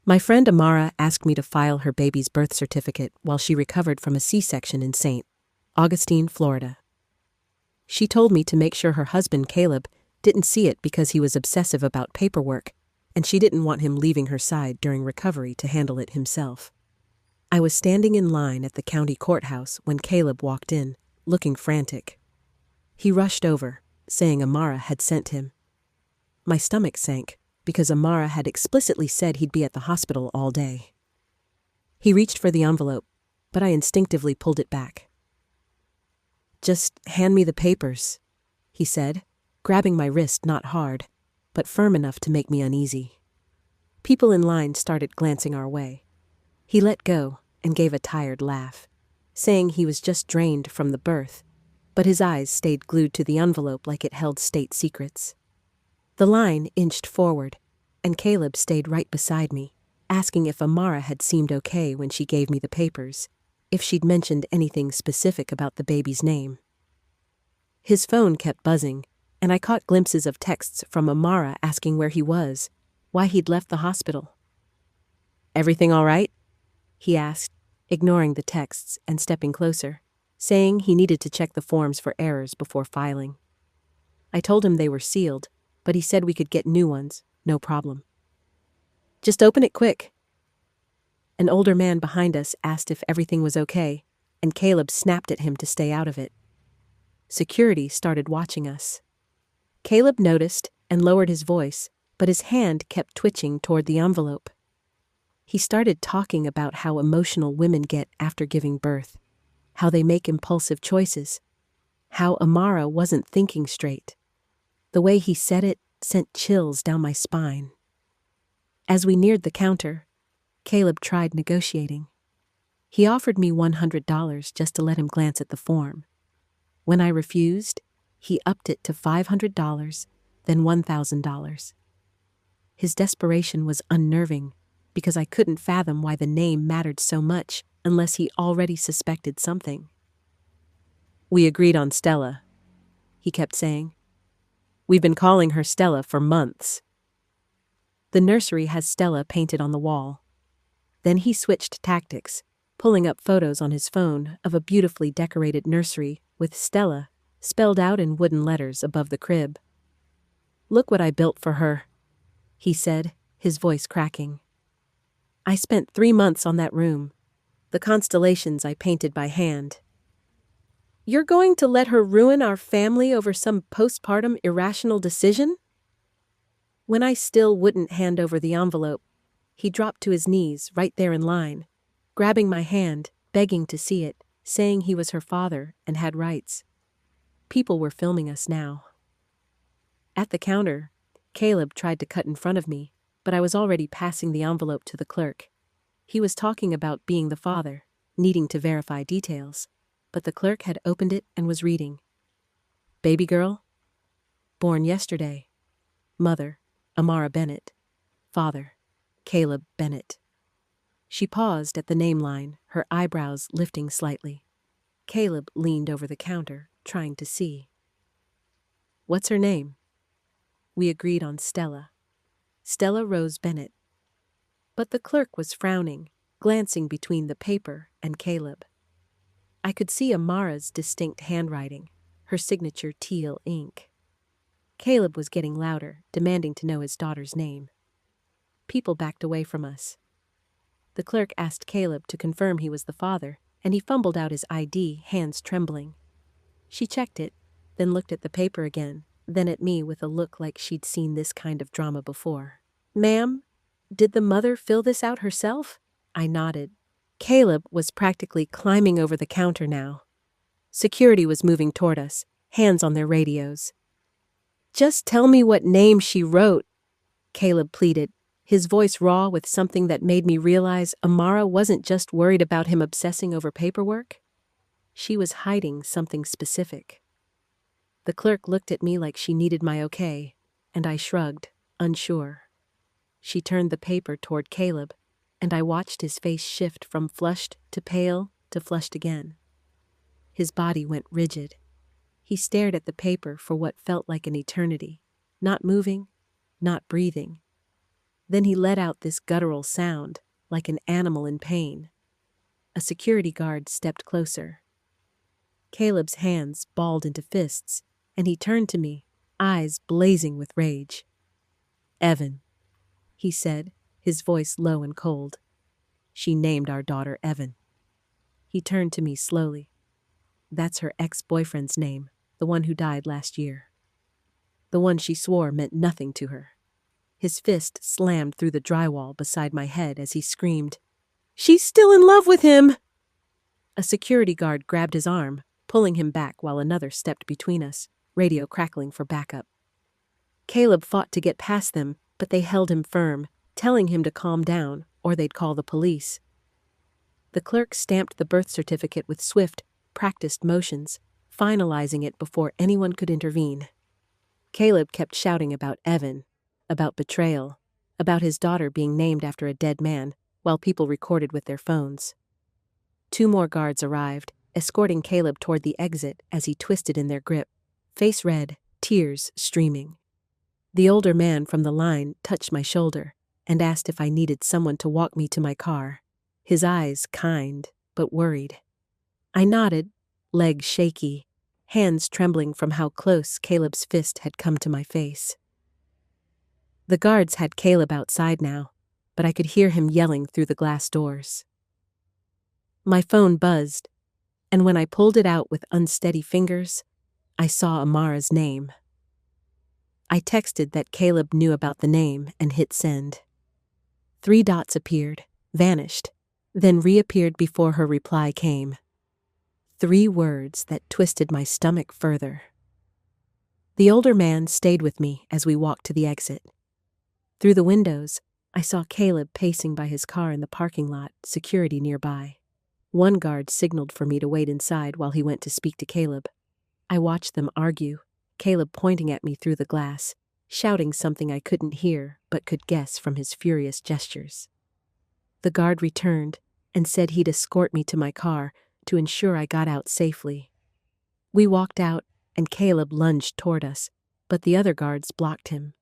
My friend Amara asked me to file her baby's birth certificate while she recovered from a C-section in St. Augustine, Florida. She told me to make sure her husband, Caleb, didn't see it because he was obsessive about paperwork, and she didn't want him leaving her side during recovery to handle it himself. I was standing in line at the county courthouse when Caleb walked in, looking frantic. He rushed over, saying Amara had sent him. My stomach sank, because Amara had explicitly said he'd be at the hospital all day. He reached for the envelope, but I instinctively pulled it back. "Just hand me the papers," he said, grabbing my wrist not hard, but firm enough to make me uneasy. People in line started glancing our way. He let go and gave a tired laugh, saying he was just drained from the birth, but his eyes stayed glued to the envelope like it held state secrets. The line inched forward, and Caleb stayed right beside me, asking if Amara had seemed okay when she gave me the papers, if she'd mentioned anything specific about the baby's name. His phone kept buzzing, and I caught glimpses of texts from Amara asking where he was, why he'd left the hospital. "Everything all right?" he asked, ignoring the texts and stepping closer, saying he needed to check the forms for errors before filing. I told him they were sealed, but he said we could get new ones, no problem. "Just open it quick." An older man behind us asked if everything was okay, and Caleb snapped at him to stay out of it. Security started watching us. Caleb noticed and lowered his voice, but his hand kept twitching toward the envelope. He started talking about how emotional women get after giving birth, how they make impulsive choices, how Amara wasn't thinking straight. The way he said it sent chills down my spine. As we neared the counter, Caleb tried negotiating. He offered me $100 just to let him glance at the form. When I refused, he upped it to $500, then $1,000. His desperation was unnerving, because I couldn't fathom why the name mattered so much unless he already suspected something. "We agreed on Stella," he kept saying. "We've been calling her Stella for months." The nursery has Stella painted on the wall. Then he switched tactics, pulling up photos on his phone of a beautifully decorated nursery with Stella spelled out in wooden letters above the crib. "Look what I built for her," he said, his voice cracking. "I spent 3 months on that room, the constellations I painted by hand." "You're going to let her ruin our family over some postpartum irrational decision?" When I still wouldn't hand over the envelope, he dropped to his knees right there in line, grabbing my hand, begging to see it, saying he was her father and had rights. People were filming us now. At the counter, Caleb tried to cut in front of me, but I was already passing the envelope to the clerk. He was talking about being the father, needing to verify details, but the clerk had opened it and was reading. "Baby girl, born yesterday. Mother, Amara Bennett. Father, Caleb Bennett." She paused at the name line, her eyebrows lifting slightly. Caleb leaned over the counter, trying to see. "What's her name?" We agreed on Stella. Stella Rose Bennett. But the clerk was frowning, glancing between the paper and Caleb. I could see Amara's distinct handwriting, her signature teal ink. Caleb was getting louder, demanding to know his daughter's name. People backed away from us. The clerk asked Caleb to confirm he was the father, and he fumbled out his ID, hands trembling. She checked it, then looked at the paper again, then at me with a look like she'd seen this kind of drama before. "Ma'am, did the mother fill this out herself?" I nodded. Caleb was practically climbing over the counter now. Security was moving toward us, hands on their radios. "Just tell me what name she wrote," Caleb pleaded, his voice raw with something that made me realize Amara wasn't just worried about him obsessing over paperwork. She was hiding something specific. The clerk looked at me like she needed my okay, and I shrugged, unsure. She turned the paper toward Caleb, and I watched his face shift from flushed to pale to flushed again. His body went rigid. He stared at the paper for what felt like an eternity, not moving, not breathing. Then he let out this guttural sound, like an animal in pain. A security guard stepped closer. Caleb's hands balled into fists, and he turned to me, eyes blazing with rage. "Evan," he said, his voice low and cold. "She named our daughter Evan." He turned to me slowly. "That's her ex-boyfriend's name, the one who died last year. The one she swore meant nothing to her." His fist slammed through the drywall beside my head as he screamed, "She's still in love with him!" A security guard grabbed his arm, pulling him back while another stepped between us, radio crackling for backup. Caleb fought to get past them, but they held him firm, telling him to calm down or they'd call the police. The clerk stamped the birth certificate with swift, practiced motions, finalizing it before anyone could intervene. Caleb kept shouting about Evan, about betrayal, about his daughter being named after a dead man, while people recorded with their phones. 2 more guards arrived, escorting Caleb toward the exit as he twisted in their grip, face red, tears streaming. The older man from the line touched my shoulder and asked if I needed someone to walk me to my car, his eyes kind but worried. I nodded, legs shaky, hands trembling from how close Caleb's fist had come to my face. The guards had Caleb outside now, but I could hear him yelling through the glass doors. My phone buzzed, and when I pulled it out with unsteady fingers, I saw Amara's name. I texted that Caleb knew about the name and hit send. 3 dots appeared, vanished, then reappeared before her reply came. 3 words that twisted my stomach further. The older man stayed with me as we walked to the exit. Through the windows, I saw Caleb pacing by his car in the parking lot, security nearby. 1 guard signaled for me to wait inside while he went to speak to Caleb. I watched them argue, Caleb pointing at me through the glass, shouting something I couldn't hear but could guess from his furious gestures. The guard returned and said he'd escort me to my car to ensure I got out safely. We walked out and Caleb lunged toward us, but the other guards blocked him.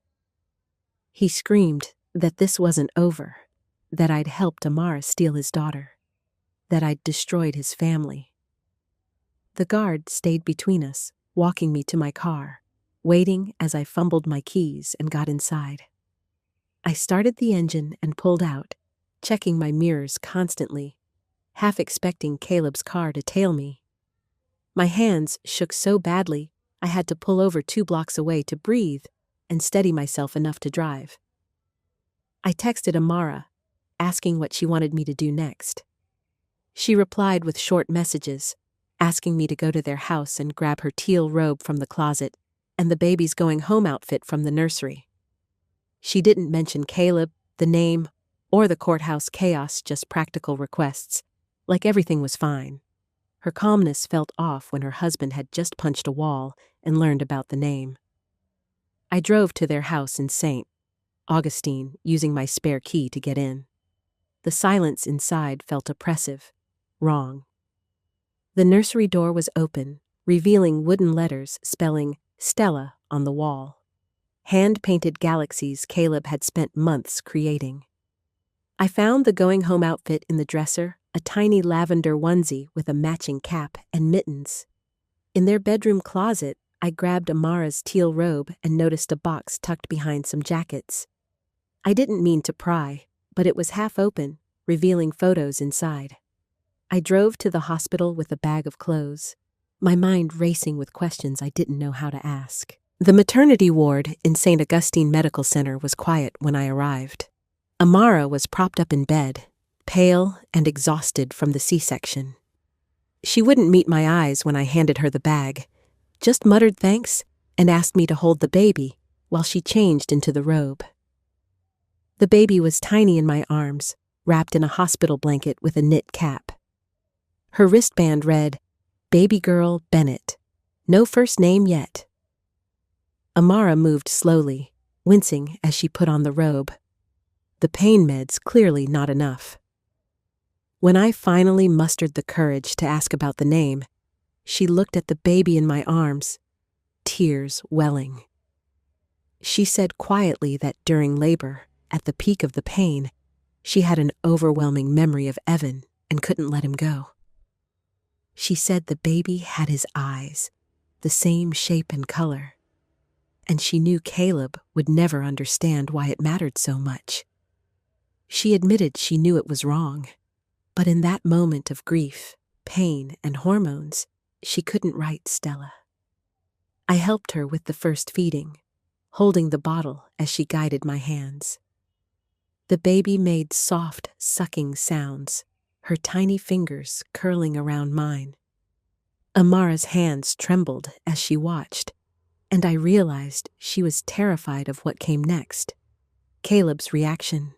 He screamed that this wasn't over, that I'd helped Amara steal his daughter, that I'd destroyed his family. The guard stayed between us, walking me to my car, waiting as I fumbled my keys and got inside. I started the engine and pulled out, checking my mirrors constantly, half expecting Caleb's car to tail me. My hands shook so badly I had to pull over 2 blocks away to breathe and steady myself enough to drive. I texted Amara, asking what she wanted me to do next. She replied with short messages, asking me to go to their house and grab her teal robe from the closet and the baby's going home outfit from the nursery. She didn't mention Caleb, the name, or the courthouse chaos, just practical requests, like everything was fine. Her calmness felt off when her husband had just punched a wall and learned about the name. I drove to their house in St. Augustine, using my spare key to get in. The silence inside felt oppressive, wrong. The nursery door was open, revealing wooden letters spelling Stella on the wall. Hand-painted galaxies Caleb had spent months creating. I found the going-home outfit in the dresser, a tiny lavender onesie with a matching cap and mittens. In their bedroom closet, I grabbed Amara's teal robe and noticed a box tucked behind some jackets. I didn't mean to pry, but it was half open, revealing photos inside. I drove to the hospital with a bag of clothes, my mind racing with questions I didn't know how to ask. The maternity ward in St. Augustine Medical Center was quiet when I arrived. Amara was propped up in bed, pale and exhausted from the C-section. She wouldn't meet my eyes when I handed her the bag, just muttered thanks and asked me to hold the baby while she changed into the robe. The baby was tiny in my arms, wrapped in a hospital blanket with a knit cap. Her wristband read, "Baby Girl Bennett. No first name yet." Amara moved slowly, wincing as she put on the robe. The pain meds clearly not enough. When I finally mustered the courage to ask about the name, she looked at the baby in my arms, tears welling. She said quietly that during labor, at the peak of the pain, she had an overwhelming memory of Evan and couldn't let him go. She said the baby had his eyes, the same shape and color, and she knew Caleb would never understand why it mattered so much. She admitted she knew it was wrong, but in that moment of grief, pain, and hormones, she couldn't write Stella. I helped her with the first feeding, holding the bottle as she guided my hands. The baby made soft, sucking sounds, her tiny fingers curling around mine. Amara's hands trembled as she watched, and I realized she was terrified of what came next. Caleb's reaction,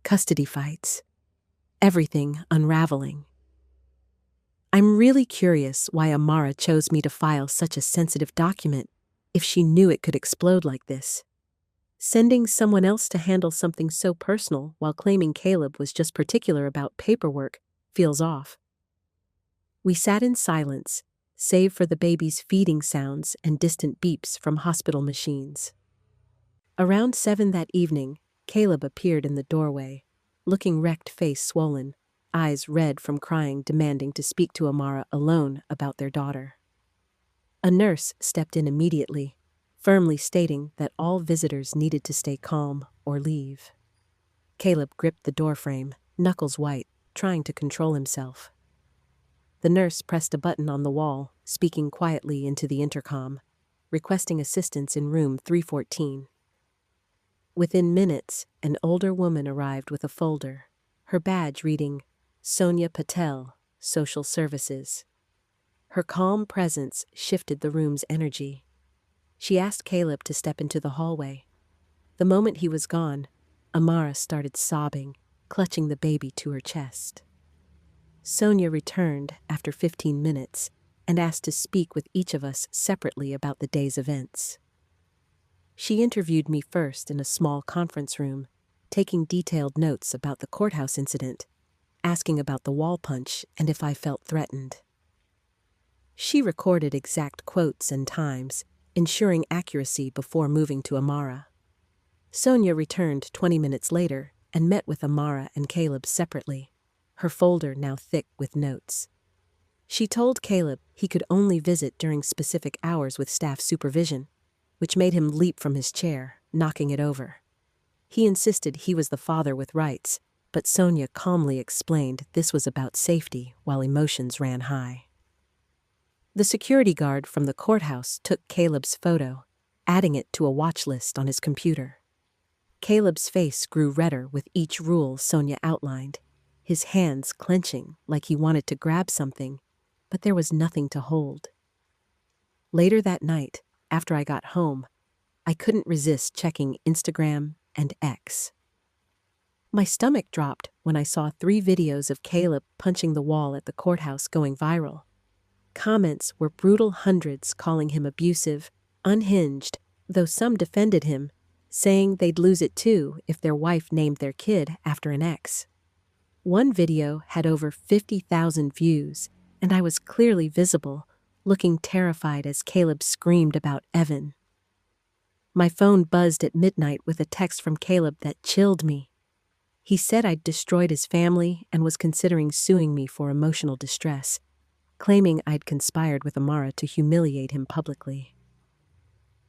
custody fights, everything unraveling. I'm really curious why Amara chose me to file such a sensitive document if she knew it could explode like this. Sending someone else to handle something so personal while claiming Caleb was just particular about paperwork feels off. We sat in silence, save for the baby's feeding sounds and distant beeps from hospital machines. Around 7 that evening, Caleb appeared in the doorway, looking wrecked, face swollen, eyes red from crying, demanding to speak to Amara alone about their daughter. A nurse stepped in immediately, firmly stating that all visitors needed to stay calm or leave. Caleb gripped the doorframe, knuckles white, trying to control himself. The nurse pressed a button on the wall, speaking quietly into the intercom, requesting assistance in room 314. Within minutes, an older woman arrived with a folder, her badge reading, Sonia Patel, Social Services. Her calm presence shifted the room's energy. She asked Caleb to step into the hallway. The moment he was gone, Amara started sobbing, clutching the baby to her chest. Sonia returned after 15 minutes and asked to speak with each of us separately about the day's events. She interviewed me first in a small conference room, taking detailed notes about the courthouse incident, asking about the wall punch and if I felt threatened. She recorded exact quotes and times, ensuring accuracy before moving to Amara. Sonia returned 20 minutes later and met with Amara and Caleb separately, her folder now thick with notes. She told Caleb he could only visit during specific hours with staff supervision, which made him leap from his chair, knocking it over. He insisted he was the father with rights, but Sonia calmly explained this was about safety while emotions ran high. The security guard from the courthouse took Caleb's photo, adding it to a watch list on his computer. Caleb's face grew redder with each rule Sonia outlined, his hands clenching like he wanted to grab something, but there was nothing to hold. Later that night, after I got home, I couldn't resist checking Instagram and X. My stomach dropped when I saw 3 videos of Caleb punching the wall at the courthouse going viral. Comments were brutal, hundreds calling him abusive, unhinged, though some defended him, saying they'd lose it too if their wife named their kid after an ex. One video had over 50,000 views, and I was clearly visible, looking terrified as Caleb screamed about Evan. My phone buzzed at midnight with a text from Caleb that chilled me. He said I'd destroyed his family and was considering suing me for emotional distress, claiming I'd conspired with Amara to humiliate him publicly.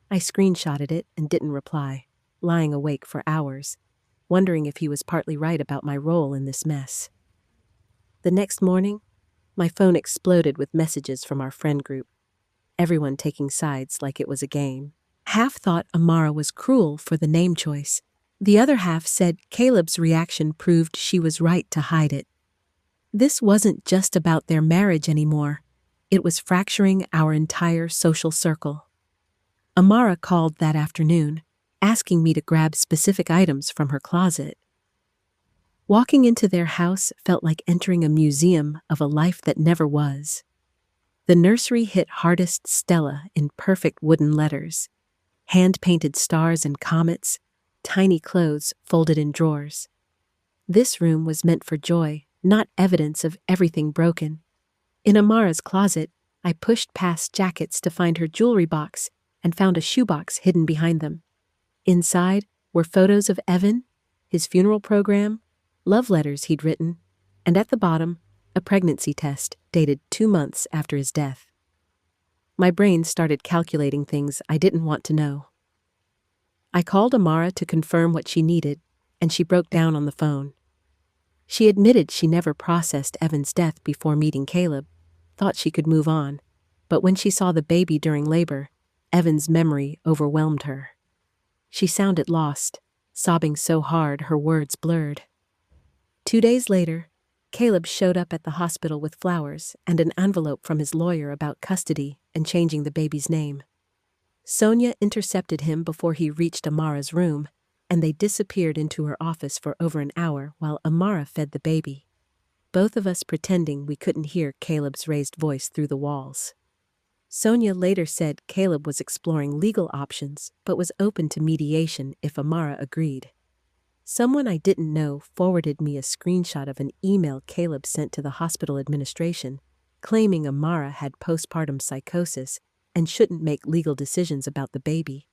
I screenshotted it and didn't reply, lying awake for hours, wondering if he was partly right about my role in this mess. The next morning, my phone exploded with messages from our friend group, everyone taking sides like it was a game. Half thought Amara was cruel for the name choice. The other half said Caleb's reaction proved she was right to hide it. This wasn't just about their marriage anymore. It was fracturing our entire social circle. Amara called that afternoon, asking me to grab specific items from her closet. Walking into their house felt like entering a museum of a life that never was. The nursery hit hardest Stella in perfect wooden letters, hand-painted stars and comets, tiny clothes folded in drawers. This room was meant for joy, not evidence of everything broken. In Amara's closet, I pushed past jackets to find her jewelry box and found a shoebox hidden behind them. Inside were photos of Evan, his funeral program, love letters he'd written, and at the bottom, a pregnancy test dated 2 months after his death. My brain started calculating things I didn't want to know. I called Amara to confirm what she needed, and she broke down on the phone. She admitted she never processed Evan's death before meeting Caleb, thought she could move on, but when she saw the baby during labor, Evan's memory overwhelmed her. She sounded lost, sobbing so hard her words blurred. 2 days later, Caleb showed up at the hospital with flowers and an envelope from his lawyer about custody and changing the baby's name. Sonia intercepted him before he reached Amara's room, and they disappeared into her office for over an hour while Amara fed the baby, both of us pretending we couldn't hear Caleb's raised voice through the walls. Sonia later said Caleb was exploring legal options but was open to mediation if Amara agreed. Someone I didn't know forwarded me a screenshot of an email Caleb sent to the hospital administration, claiming Amara had postpartum psychosis and shouldn't make legal decisions about the baby,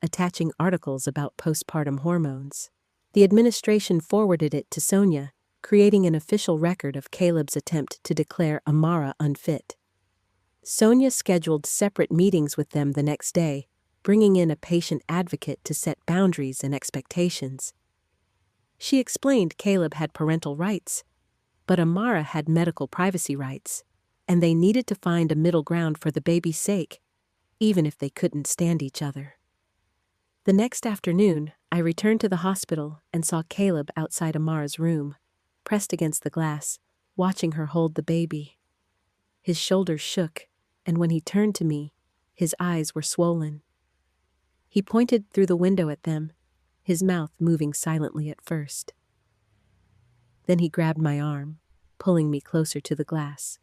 attaching articles about postpartum hormones. The administration forwarded it to Sonia, creating an official record of Caleb's attempt to declare Amara unfit. Sonia scheduled separate meetings with them the next day, bringing in a patient advocate to set boundaries and expectations. She explained Caleb had parental rights, but Amara had medical privacy rights, and they needed to find a middle ground for the baby's sake, even if they couldn't stand each other. The next afternoon, I returned to the hospital and saw Caleb outside Amara's room, pressed against the glass, watching her hold the baby. His shoulders shook, and when he turned to me, his eyes were swollen. He pointed through the window at them, his mouth moving silently at first. Then he grabbed my arm, pulling me closer to the glass,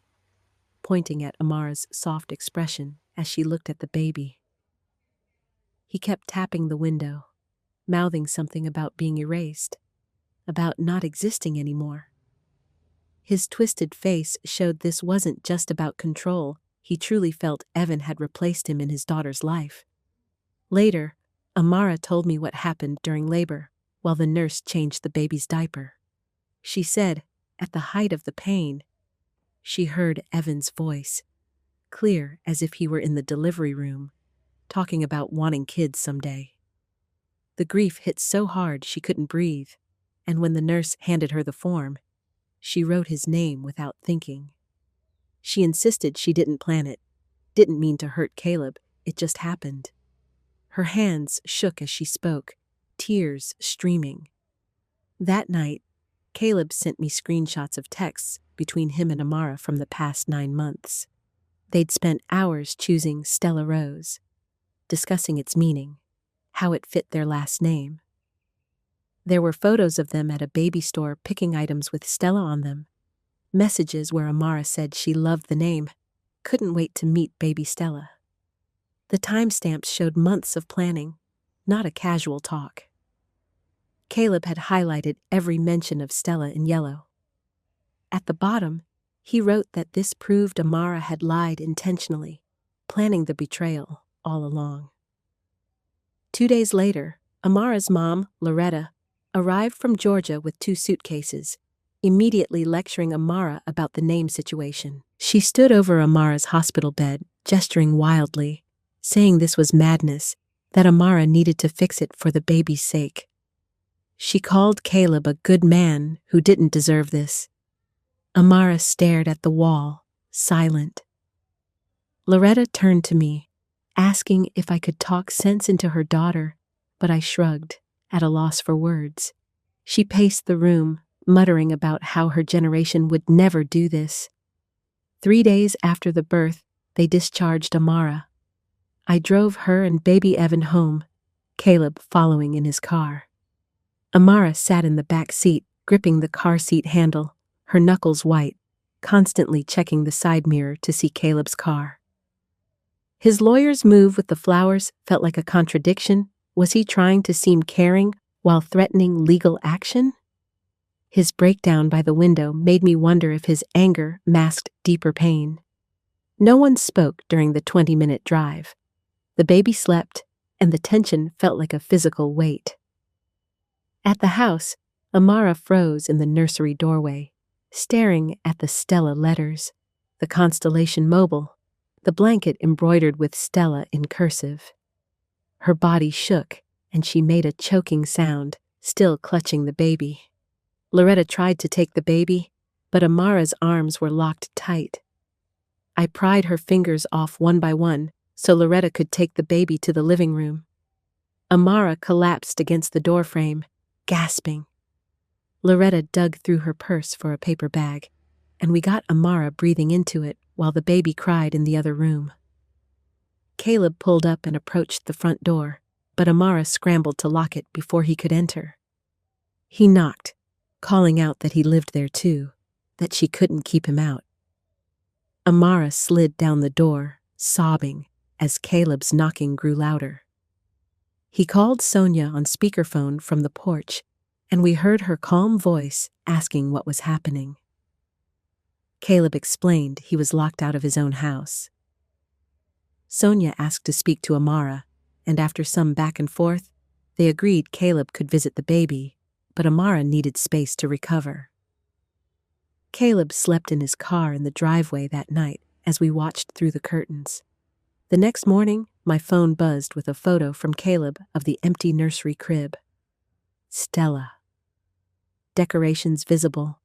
pointing at Amara's soft expression as she looked at the baby. He kept tapping the window, mouthing something about being erased, about not existing anymore. His twisted face showed this wasn't just about control. He truly felt Evan had replaced him in his daughter's life. Later, Amara told me what happened during labor, while the nurse changed the baby's diaper. She said, at the height of the pain, she heard Evan's voice, clear as if he were in the delivery room, talking about wanting kids someday. The grief hit so hard she couldn't breathe, and when the nurse handed her the form, she wrote his name without thinking. She insisted she didn't plan it, didn't mean to hurt Caleb, it just happened. Her hands shook as she spoke, tears streaming. That night, Caleb sent me screenshots of texts between him and Amara from the past 9 months. They'd spent hours choosing Stella Rose, discussing its meaning, how it fit their last name. There were photos of them at a baby store picking items with Stella on them, messages where Amara said she loved the name, couldn't wait to meet baby Stella. The timestamps showed months of planning, not a casual talk. Caleb had highlighted every mention of Stella in yellow. At the bottom, he wrote that this proved Amara had lied intentionally, planning the betrayal all along. 2 days later, Amara's mom, Loretta, arrived from Georgia with 2 suitcases, immediately lecturing Amara about the name situation. She stood over Amara's hospital bed, gesturing wildly, saying this was madness, that Amara needed to fix it for the baby's sake. She called Caleb a good man who didn't deserve this. Amara stared at the wall, silent. Loretta turned to me, asking if I could talk sense into her daughter, but I shrugged, at a loss for words. She paced the room, muttering about how her generation would never do this. 3 days after the birth, they discharged Amara. I drove her and baby Evan home, Caleb following in his car. Amara sat in the back seat, gripping the car seat handle, her knuckles white, constantly checking the side mirror to see Caleb's car. His lawyer's move with the flowers felt like a contradiction. Was he trying to seem caring while threatening legal action? His breakdown by the window made me wonder if his anger masked deeper pain. No one spoke during the 20-minute drive. The baby slept, and the tension felt like a physical weight. At the house, Amara froze in the nursery doorway, staring at the Stella letters, the constellation mobile, the blanket embroidered with Stella in cursive. Her body shook, and she made a choking sound, still clutching the baby. Loretta tried to take the baby, but Amara's arms were locked tight. I pried her fingers off one by one so Loretta could take the baby to the living room. Amara collapsed against the doorframe, gasping. Loretta dug through her purse for a paper bag, and we got Amara breathing into it while the baby cried in the other room. Caleb pulled up and approached the front door, but Amara scrambled to lock it before he could enter. He knocked, calling out that he lived there too, that she couldn't keep him out. Amara slid down the door, sobbing, as Caleb's knocking grew louder. He called Sonia on speakerphone from the porch, and we heard her calm voice asking what was happening. Caleb explained he was locked out of his own house. Sonia asked to speak to Amara, and after some back and forth, they agreed Caleb could visit the baby, but Amara needed space to recover. Caleb slept in his car in the driveway that night as we watched through the curtains. The next morning, my phone buzzed with a photo from Caleb of the empty nursery crib. Stella. Decorations visible.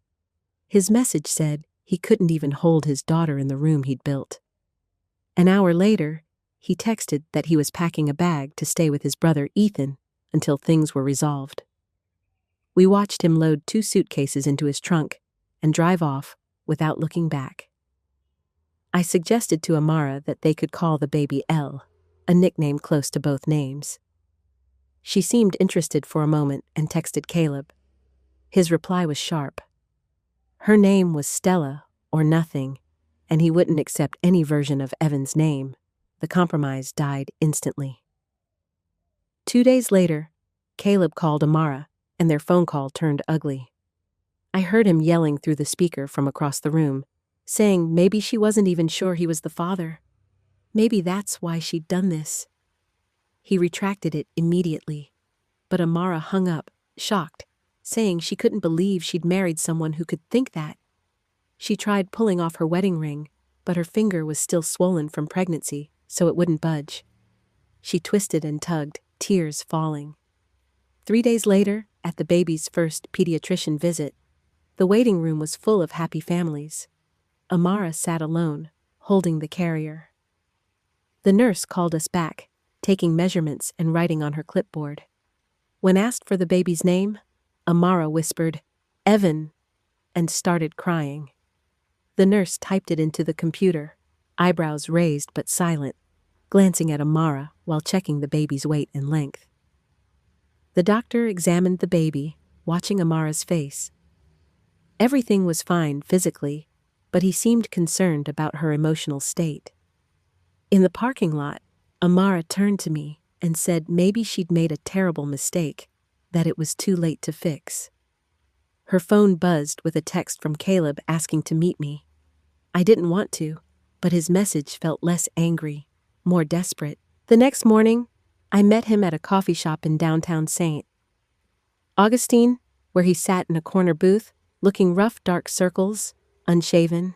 His message said he couldn't even hold his daughter in the room he'd built. An hour later, he texted that he was packing a bag to stay with his brother Ethan until things were resolved. We watched him load 2 suitcases into his trunk and drive off without looking back. I suggested to Amara that they could call the baby Elle, a nickname close to both names. She seemed interested for a moment and texted Caleb. His reply was sharp. Her name was Stella or nothing, and he wouldn't accept any version of Evan's name. The compromise died instantly. 2 days later, Caleb called Amara, and their phone call turned ugly. I heard him yelling through the speaker from across the room, saying maybe she wasn't even sure he was the father. Maybe that's why she'd done this. He retracted it immediately, but Amara hung up, shocked, saying she couldn't believe she'd married someone who could think that. She tried pulling off her wedding ring, but her finger was still swollen from pregnancy, so it wouldn't budge. She twisted and tugged, tears falling. 3 days later, at the baby's first pediatrician visit, the waiting room was full of happy families. Amara sat alone, holding the carrier. The nurse called us back, taking measurements and writing on her clipboard. When asked for the baby's name, Amara whispered, "Evan," and started crying. The nurse typed it into the computer, eyebrows raised but silent, glancing at Amara while checking the baby's weight and length. The doctor examined the baby, watching Amara's face. Everything was fine physically, but he seemed concerned about her emotional state. In the parking lot, Amara turned to me and said maybe she'd made a terrible mistake, that it was too late to fix. Her phone buzzed with a text from Caleb asking to meet me. I didn't want to, but his message felt less angry, more desperate. The next morning, I met him at a coffee shop in downtown St. Augustine, where he sat in a corner booth, looking rough dark circles, unshaven.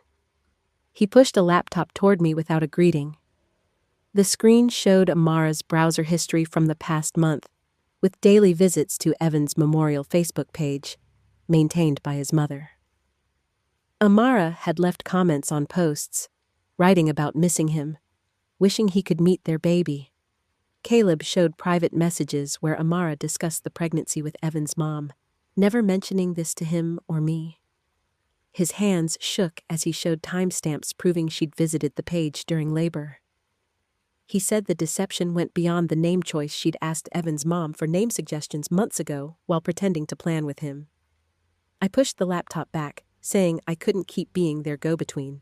He pushed a laptop toward me without a greeting. The screen showed Amara's browser history from the past month, with daily visits to Evan's memorial Facebook page, maintained by his mother. Amara had left comments on posts, writing about missing him, wishing he could meet their baby. Caleb showed private messages where Amara discussed the pregnancy with Evan's mom, never mentioning this to him or me. His hands shook as he showed timestamps proving she'd visited the page during labor. He said the deception went beyond the name choice she'd asked Evan's mom for name suggestions months ago while pretending to plan with him. I pushed the laptop back, saying I couldn't keep being their go-between.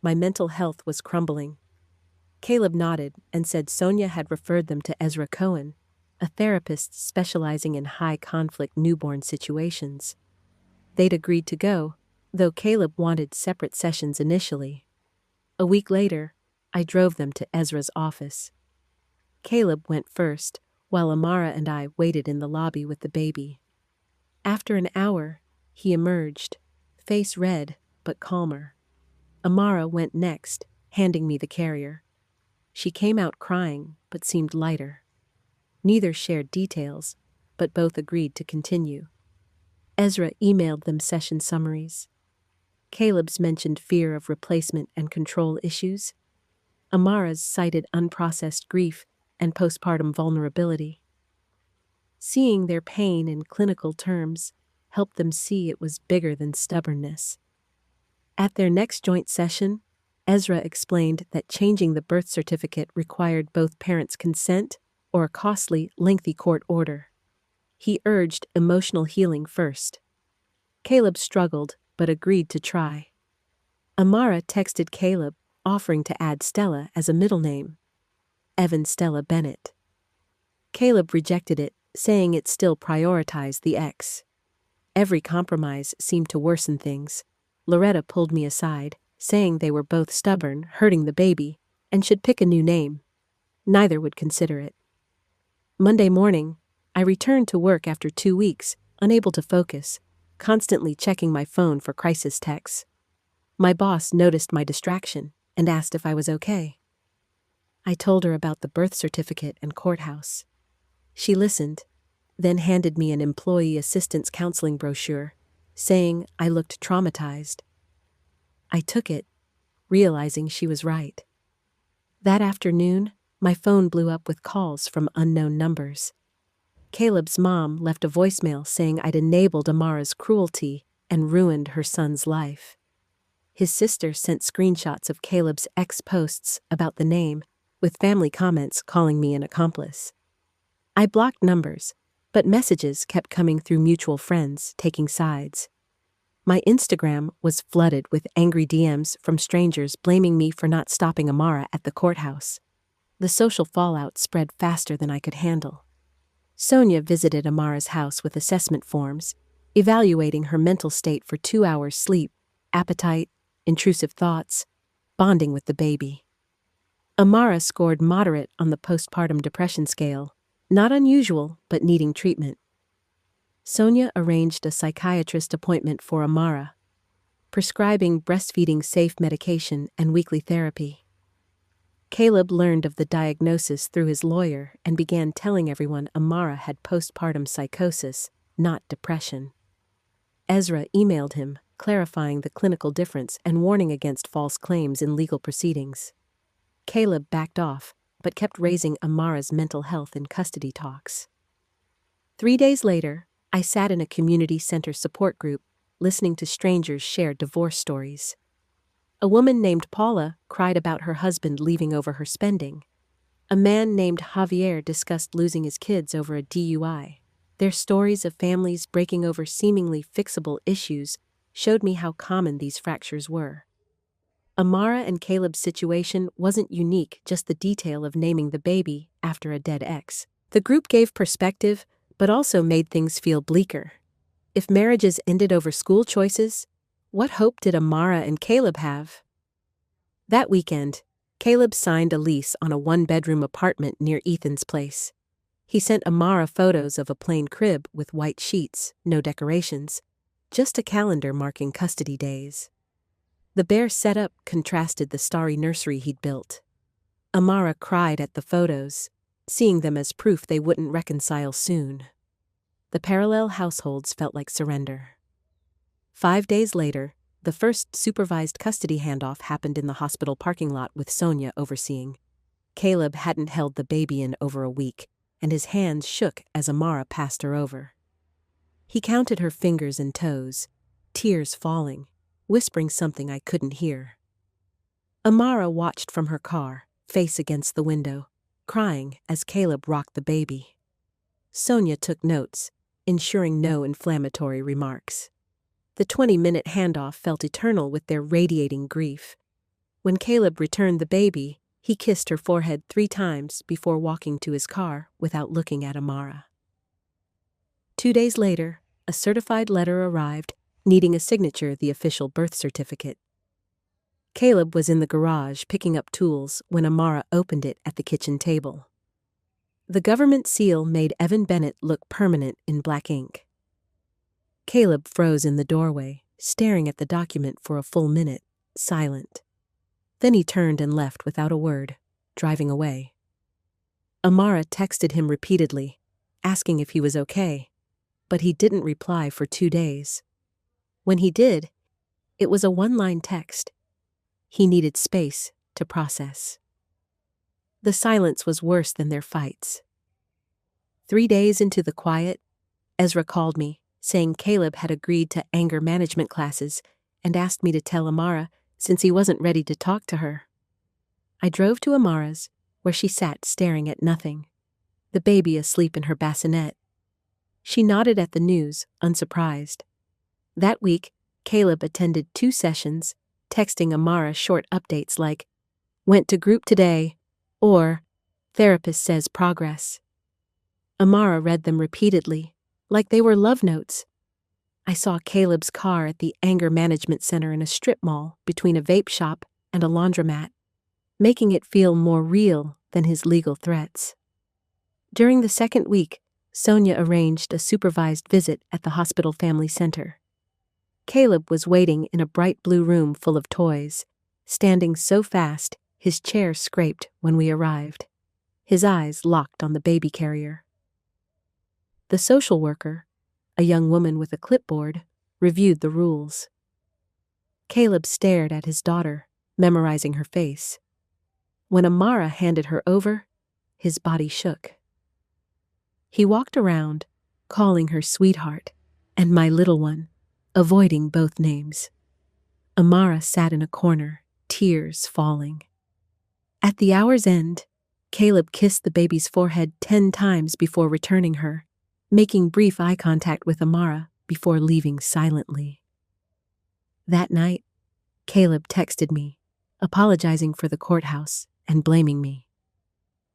My mental health was crumbling. Caleb nodded and said Sonia had referred them to Ezra Cohen, a therapist specializing in high-conflict newborn situations. They'd agreed to go, though Caleb wanted separate sessions initially. A week later, I drove them to Ezra's office. Caleb went first, while Amara and I waited in the lobby with the baby. After an hour, he emerged, face red but calmer. Amara went next, handing me the carrier. She came out crying but seemed lighter. Neither shared details, but both agreed to continue. Ezra emailed them session summaries. Caleb's mentioned fear of replacement and control issues. Amara's cited unprocessed grief and postpartum vulnerability. Seeing their pain in clinical terms helped them see it was bigger than stubbornness. At their next joint session, Ezra explained that changing the birth certificate required both parents' consent or a costly, lengthy court order. He urged emotional healing first. Caleb struggled, but agreed to try. Amara texted Caleb, offering to add Stella as a middle name. Evan Stella Bennett. Caleb rejected it, saying it still prioritized the X. Every compromise seemed to worsen things. Loretta pulled me aside, saying they were both stubborn, hurting the baby, and should pick a new name. Neither would consider it. Monday morning, I returned to work after 2 weeks, unable to focus, constantly checking my phone for crisis texts. My boss noticed my distraction and asked if I was okay. I told her about the birth certificate and courthouse. She listened, then handed me an employee assistance counseling brochure, saying I looked traumatized. I took it, realizing she was right. That afternoon, my phone blew up with calls from unknown numbers. Caleb's mom left a voicemail saying I'd enabled Amara's cruelty and ruined her son's life. His sister sent screenshots of Caleb's ex-posts about the name, with family comments calling me an accomplice. I blocked numbers, but messages kept coming through mutual friends, taking sides. My Instagram was flooded with angry DMs from strangers blaming me for not stopping Amara at the courthouse. The social fallout spread faster than I could handle. Sonia visited Amara's house with assessment forms, evaluating her mental state for 2 hours sleep, appetite, intrusive thoughts, bonding with the baby. Amara scored moderate on the postpartum depression scale, not unusual but needing treatment. Sonia arranged a psychiatrist appointment for Amara, prescribing breastfeeding-safe medication and weekly therapy. Caleb learned of the diagnosis through his lawyer and began telling everyone Amara had postpartum psychosis, not depression. Ezra emailed him, clarifying the clinical difference and warning against false claims in legal proceedings. Caleb backed off, but kept raising Amara's mental health in custody talks. 3 days later, I sat in a community center support group, listening to strangers share divorce stories. A woman named Paula cried about her husband leaving over her spending. A man named Javier discussed losing his kids over a DUI. Their stories of families breaking over seemingly fixable issues showed me how common these fractures were. Amara and Caleb's situation wasn't unique, just the detail of naming the baby after a dead ex. The group gave perspective, but also made things feel bleaker. If marriages ended over school choices, what hope did Amara and Caleb have? That weekend, Caleb signed a lease on a 1-bedroom apartment near Ethan's place. He sent Amara photos of a plain crib with white sheets, no decorations, just a calendar marking custody days. The bare setup contrasted the starry nursery he'd built. Amara cried at the photos, seeing them as proof they wouldn't reconcile soon. The parallel households felt like surrender. 5 days later, the first supervised custody handoff happened in the hospital parking lot with Sonia overseeing. Caleb hadn't held the baby in over a week, and his hands shook as Amara passed her over. He counted her fingers and toes, tears falling, whispering something I couldn't hear. Amara watched from her car, face against the window, crying as Caleb rocked the baby. Sonia took notes, ensuring no inflammatory remarks. The 20-minute handoff felt eternal with their radiating grief. When Caleb returned the baby, he kissed her forehead 3 times before walking to his car without looking at Amara. 2 days later, a certified letter arrived, needing a signature, the official birth certificate. Caleb was in the garage picking up tools when Amara opened it at the kitchen table. The government seal made Evan Bennett look permanent in black ink. Caleb froze in the doorway, staring at the document for a full minute, silent. Then he turned and left without a word, driving away. Amara texted him repeatedly, asking if he was okay, but he didn't reply for 2 days. When he did, it was a one-line text. He needed space to process. The silence was worse than their fights. 3 days into the quiet, Ezra called me, saying Caleb had agreed to anger management classes and asked me to tell Amara since he wasn't ready to talk to her. I drove to Amara's, where she sat staring at nothing, the baby asleep in her bassinet. She nodded at the news, unsurprised. That week, Caleb attended 2 sessions, texting Amara short updates like, "Went to group today," or "Therapist says progress." Amara read them repeatedly, like they were love notes. I saw Caleb's car at the anger management center in a strip mall between a vape shop and a laundromat, making it feel more real than his legal threats. During the second week, Sonia arranged a supervised visit at the hospital family center. Caleb was waiting in a bright blue room full of toys, standing so fast his chair scraped when we arrived, his eyes locked on the baby carrier. The social worker, a young woman with a clipboard, reviewed the rules. Caleb stared at his daughter, memorizing her face. When Amara handed her over, his body shook. He walked around, calling her sweetheart and my little one, avoiding both names. Amara sat in a corner, tears falling. At the hour's end, Caleb kissed the baby's forehead 10 times before returning her, making brief eye contact with Amara before leaving silently. That night, Caleb texted me, apologizing for the courthouse and blaming me.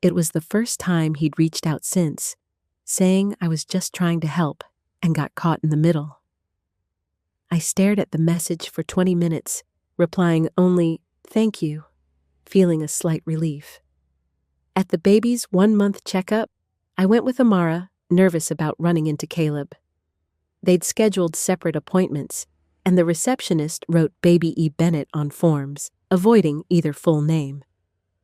It was the first time he'd reached out since, saying I was just trying to help and got caught in the middle. I stared at the message for 20 minutes, replying only, "Thank you," feeling a slight relief. At the baby's 1-month checkup, I went with Amara, nervous about running into Caleb. They'd scheduled separate appointments, and the receptionist wrote Baby E. Bennett on forms, avoiding either full name.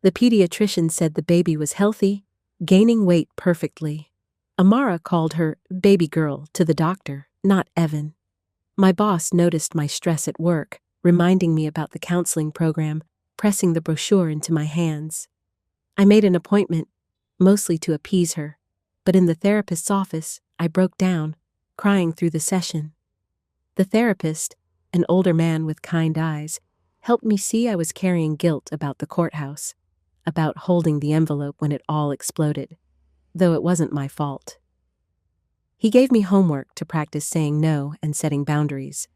The pediatrician said the baby was healthy, gaining weight perfectly. Amara called her baby girl to the doctor, not Evan. My boss noticed my stress at work, reminding me about the counseling program, pressing the brochure into my hands. I made an appointment, mostly to appease her, but in the therapist's office, I broke down, crying through the session. The therapist, an older man with kind eyes, helped me see I was carrying guilt about the courthouse, about holding the envelope when it all exploded, though it wasn't my fault. He gave me homework to practice saying no and setting boundaries,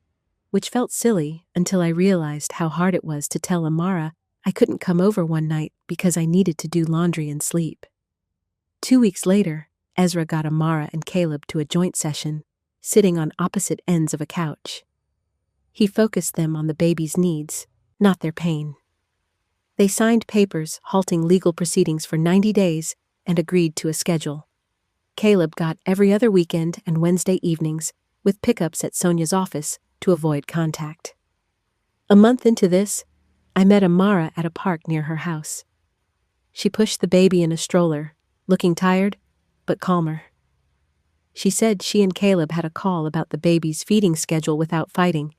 which felt silly until I realized how hard it was to tell Amara I couldn't come over one night because I needed to do laundry and sleep. 2 weeks later, Ezra got Amara and Caleb to a joint session, sitting on opposite ends of a couch. He focused them on the baby's needs, not their pain. They signed papers halting legal proceedings for 90 days and agreed to a schedule. Caleb got every other weekend and Wednesday evenings, with pickups at Sonia's office to avoid contact. A month into this, I met Amara at a park near her house. She pushed the baby in a stroller, looking tired, but calmer. She said she and Caleb had a call about the baby's feeding schedule without fighting,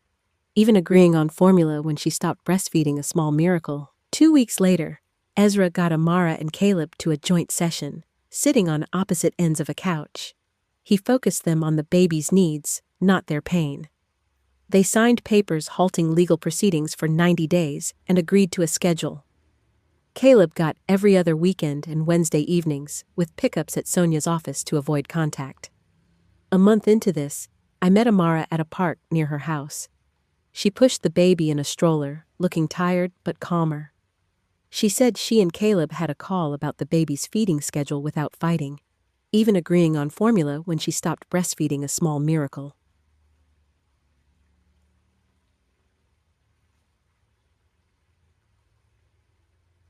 even agreeing on formula when she stopped breastfeeding a small miracle. 2 weeks later, Ezra got Amara and Caleb to a joint session, sitting on opposite ends of a couch. He focused them on the baby's needs, not their pain. They signed papers halting legal proceedings for 90 days and agreed to a schedule. Caleb got every other weekend and Wednesday evenings, with pickups at Sonia's office to avoid contact. A month into this, I met Amara at a park near her house. She pushed the baby in a stroller, looking tired but calmer. She said she and Caleb had a call about the baby's feeding schedule without fighting, even agreeing on formula when she stopped breastfeeding a small miracle.